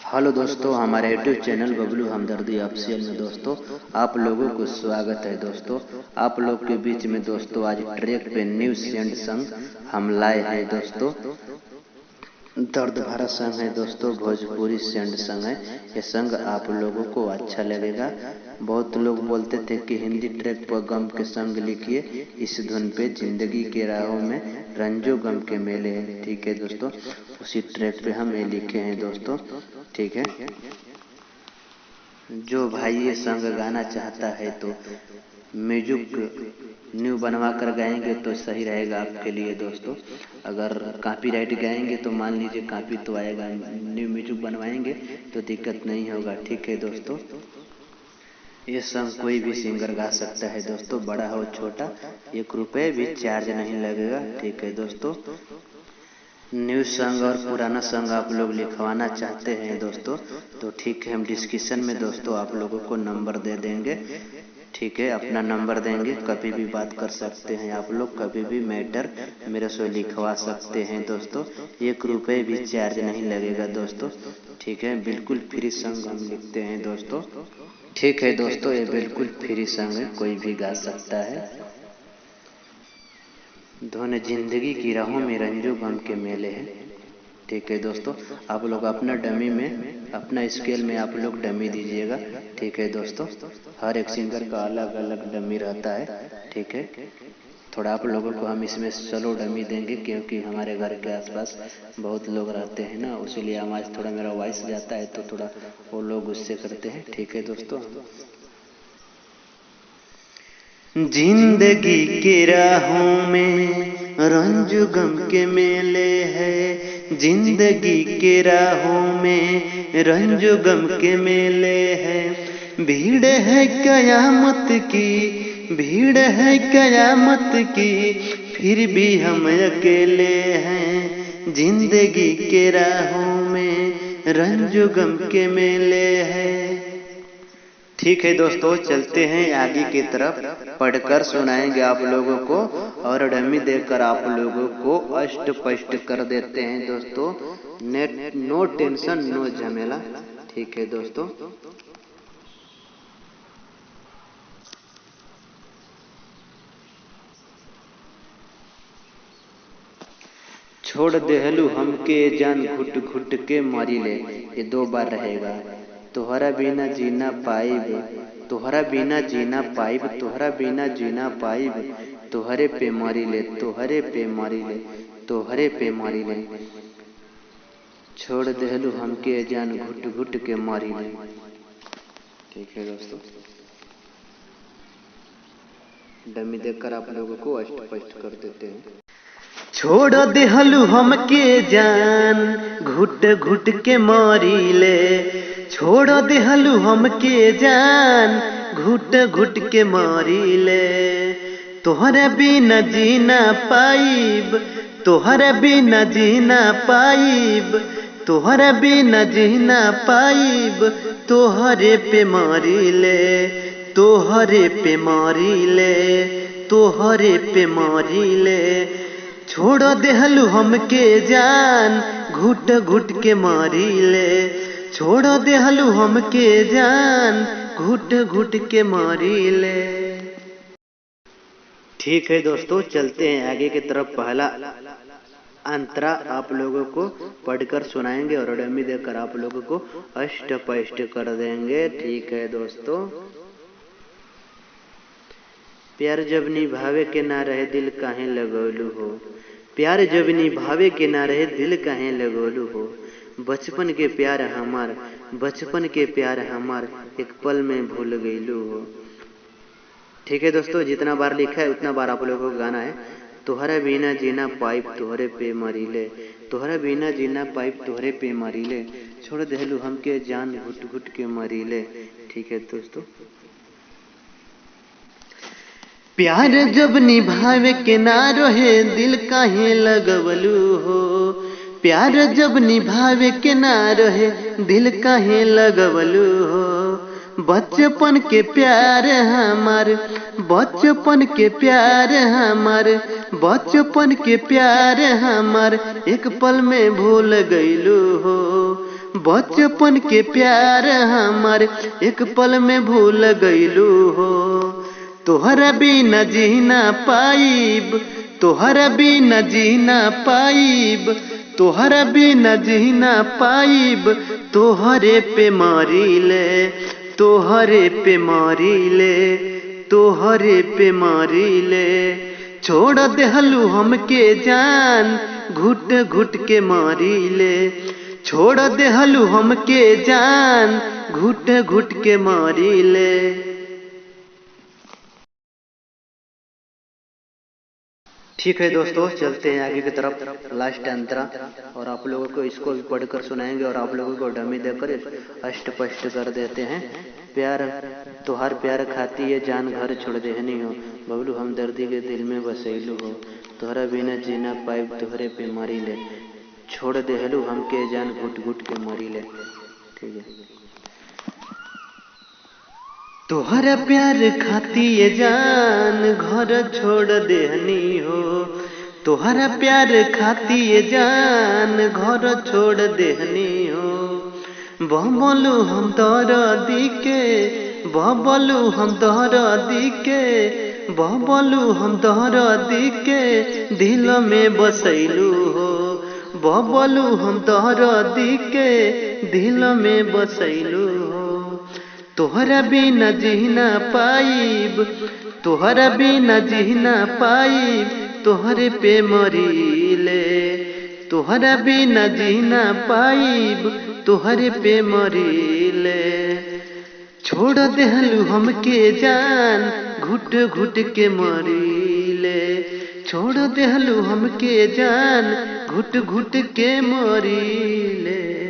Hello दोस्तों, हमारे YouTube channel Bablu हमदर्दी ऑफिशियल में दोस्तों आप लोगों को स्वागत है। दोस्तों आप लोग के बीच में दोस्तों आज ट्रैक पे न्यू सेंड संग हम लाए हैं। दोस्तों दर्द भरा संग है दोस्तों, भोजपुरी सेंड संग है। ये संग आप लोगों को अच्छा लगेगा। बहुत लोग बोलते थे कि हिंदी ट्रैक पर गम के संग लिखिए, इस धुन पे जिंदगी के राहों में रंजो गम के मेले हैं। ठीक है दोस्तों, उसी ट्रैक पे हम ये लिखे हैं दोस्तों। ठीक है, जो भाई ये संग गाना चाहता है तो म्यूजिक न्यू बनवा कर गाएंगे तो सही रहेगा आपके लिए दोस्तों। अगर कॉपीराइट गाएंगे तो मान लीजिए कॉपी तो आएगा, न्यू म्यूजिक बनवाएंगे तो दिक्कत नहीं होगा। ठीक है दोस्तों, ये संग कोई भी सिंगर गा सकता है दोस्तों, बड़ा हो छोटा, 1 रुपये भी चार्ज नहीं लगेगा। ठीक है दोस्तों, न्यू सॉन्ग और पुराना सॉन्ग आप लोग लिखवाना चाहते हैं दोस्तों तो ठीक है, हम डिस्क्रिप्शन में दोस्तों आप लोगों को नंबर दे देंगे। ठीक है, अपना नंबर देंगे, कभी भी बात कर सकते हैं आप लोग, कभी भी मैटर मेरे से लिखवा सकते हैं दोस्तों। 1 रुपये भी चार्ज नहीं लगेगा दोस्तों। ठीक है, बिल्कुल फ्री सॉन्ग हम लिखते हैं दोस्तों। ठीक है दोस्तों, ये बिल्कुल फ्री सॉन्ग है, कोई भी गा सकता है। धुन जिंदगी की राहों में रंजो गम के मेले हैं। ठीक है दोस्तों, आप लोग अपना डमी में, अपना स्केल में आप लोग डमी दीजिएगा। ठीक है दोस्तों, हर एक सिंगर का अलग अलग डमी रहता है। ठीक है, थोड़ा आप लोगों को हम इसमें स्लो डमी देंगे क्योंकि हमारे घर के आसपास बहुत लोग रहते हैं ना, उसीलिए आवाज़ थोड़ा मेरा वॉइस जाता है तो थोड़ा वो लोग गुस्से करते हैं। ठीक है दोस्तों, जिंदगी के राहों में रंज गम के मेले है, जिंदगी के राहों में रंज गम के मेले है। भीड़ है कयामत की, भीड़ है कयामत की, फिर भी हम अकेले हैं। जिंदगी के राहों में रंज गम के मेले है। ठीक है दोस्तों, चलते हैं आगे की तरफ, पढ़कर सुनाएंगे आप लोगों को और डमी देकर आप लोगों को अष्ट पष्ट कर देते हैं दोस्तों। नेट नो टेंशन नो झमेला। ठीक है दोस्तों, छोड़ देहलू हमके जान घुट घुट के मरी ले, ये 2 बार रहेगा। तोहरा बिना जीना पाइब, तोहरा बिना जीना पाइब, तोहरा बिना जीना पाइब, तोहरे पे मरी ले, तोहरे पे मरी ले, तोहरे पे मरी ले। छोड़ देहलू हमके जान घुट घुट के मरी ले। ठीक है दोस्तों, डमी देखकर आप लोगों को अष्ट पष्ट कर देते हैं। छोड़ देहलू हमके जान घुट घुट के मारी ले, छोड़ देहलू हमके जान घुट घुट के मारी ले। तोहरे बिना जीना पाइब, तोहरे बिना जीना पाइब, तोहरे बिना जीना पाइब, तोहरे पे मारी ले, तोहरे पे मारी ले, तोहरे पे मारी ले। छोड़ देहलू हमके जान घुट घुट के मारी ले, छोड़ देहलू हमके जान घुट घुट के मारी ले। ठीक है दोस्तों, चलते हैं आगे की तरफ। पहला अंतरा आप लोगों को पढ़कर सुनाएंगे और डमी देकर आप लोगों को अष्ट पष्ट कर देंगे। ठीक है दोस्तों, प्यार जब निभावे के ना रहे दिल काहे लगोलू हो, प्यार जब निभावे के ना रहे दिल काहे लगोलू हो। बचपन के प्यार हमार, बचपन के प्यार हमार, एक पल में भूल गईलू हो। ठीक है दोस्तों, जितना बार लिखा है उतना बार आप लोगों को गाना है। तोहरा बिना जीना पाइप, तोहरे पे मरी ले, तोहरा बिना जीना पाइप, तोहरे पे मरी ले। छोड़ देहलू हमके जान घुट घुट के मरी ले। ठीक है दोस्तों, प्यार जब निभावे के ना रहे दिल काहे लगवलू हो, प्यार जब निभावे के ना रहे दिल काहे लगवलू हो। बचपन के प्यार हमार, बचपन के प्यार हमार, बचपन के प्यार हमार, एक पल में भूल गईलू हो। बचपन के प्यार हमार एक पल में भूल गईलू हो। तोहरा बिना जीना पाइब, तोहरा बिना जीना पाइब, तोहरा बिना जीना पाइब। तोहरे पे मरीले, तोहरे पे मरीले, तोहरे पे मरीले। छोड़ देहलू हमके जान, घुट घुट के मरीले। छोड़ देहलू हमके जान, घुट घुट के मरीले। ठीक है दोस्तों, चलते हैं आगे की तरफ, लास्ट अंतरा। और आप लोगों को इसको भी पढ़कर सुनाएंगे और आप लोगों को डमी देकर अष्ट पष्ट कर देते हैं। प्यार तोहार प्यार खाती है जान घर छोड़ देहनी हो। बबलू हमदर्दी के दिल में बसैलू हो। तोहरा बिना जीना पाइब, तोहरे पे मरी ले। छोड़ देहलू हमके जान, घुट घुट के मरी ले। ठीक है। तोहरा प्यार खाती है जान घर छोड़ देहनी हो। तोहरा प्यार खाती है जान घर छोड़ देहनी हो। बबलू हम दर्दी के, बबलू हम दर्दी के, बबलू हम दर्दी के दिल में बसैलू हो। बबलू हम दर्दी के दिल में बसैलू हो। तोहरा बिना जीना पाइब, तोहरा बिना जीना पाइब। तोहरे पे मरीले, तोहरा बिना जीना पाइब। तोहरे पे मरीले। छोड़ देहलू हमके जान, घुट घुट के मरीले। छोड़ देहलू हमके जान, घुट घुट के मरीले।